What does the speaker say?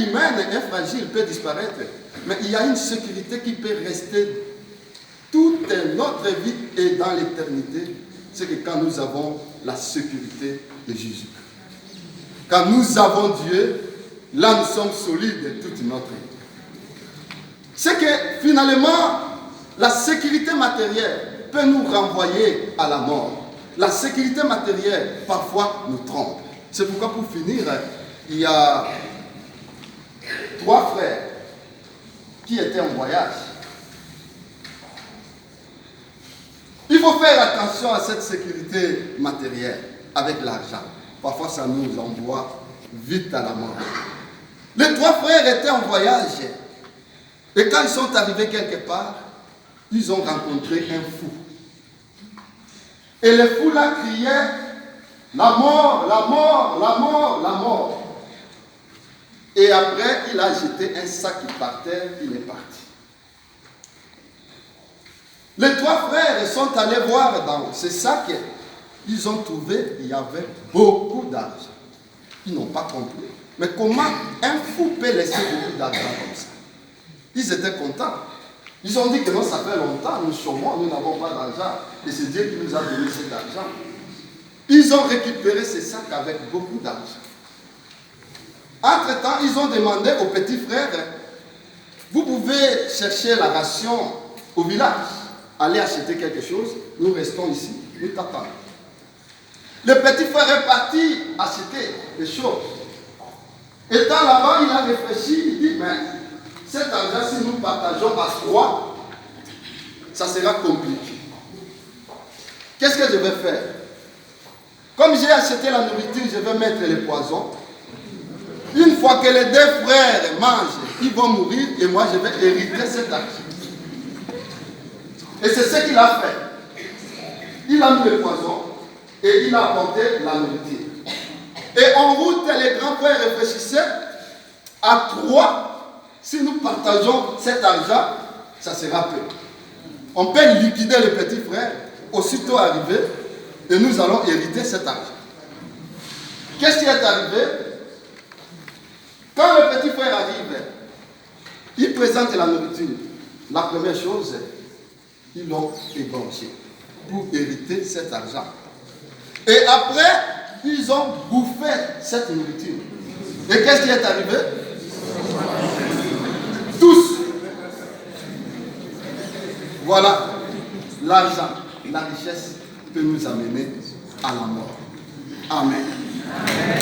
humaine est fragile, peut disparaître. Mais il y a une sécurité qui peut rester toute notre vie et dans l'éternité. C'est que quand nous avons la sécurité de Jésus. Quand nous avons Dieu, là nous sommes solides toute notre vie. C'est que finalement, la sécurité matérielle peut nous renvoyer à la mort. La sécurité matérielle, parfois, nous trompe. C'est pourquoi, pour finir, il y a 3 frères qui étaient en voyage. Il faut faire attention à cette sécurité matérielle avec l'argent. Parfois, ça nous envoie vite à la mort. Les 3 frères étaient en voyage. Et quand ils sont arrivés quelque part, ils ont rencontré un fou. Et le fou là criait, la mort, la mort, la mort, la mort. Et après, il a jeté un sac par terre, il est parti. Les 3 frères sont allés voir dans ce sac. Ils ont trouvé, il y avait beaucoup d'argent. Ils n'ont pas compris. Mais comment un fou peut laisser beaucoup d'argent comme ça? Ils étaient contents. Ils ont dit que non, ça fait longtemps, nous chômons, nous n'avons pas d'argent. Et c'est Dieu qui nous a donné cet argent. Ils ont récupéré ces sacs avec beaucoup d'argent. Entre-temps, ils ont demandé aux petits frères, vous pouvez chercher la ration au village, aller acheter quelque chose, nous restons ici, nous t'attendons. Le petit frère est parti acheter des choses. Étant là-bas, il a réfléchi, il dit, mais cet argent, si nous partageons à 3, ça sera compliqué. Qu'est-ce que je vais faire? Comme j'ai acheté la nourriture, je vais mettre les poisons. Une fois que les 2 frères mangent, ils vont mourir et moi je vais hériter cet argent. Et c'est ce qu'il a fait. Il a mis le poison et il a apporté la nourriture. Et en route, les grands frères réfléchissaient, à 3, si nous partageons cet argent, ça sera peu. On peut liquider le petit frère, aussitôt arrivé, et nous allons hériter cet argent. Qu'est-ce qui est arrivé? Quand le petit frère arrive, il présente la nourriture. La première chose, ils l'ont égorgé pour hériter cet argent. Et après, ils ont bouffé cette nourriture. Et qu'est-ce qui est arrivé? Tous. Voilà, l'argent, la richesse peut nous amener à la mort. Amen. Amen.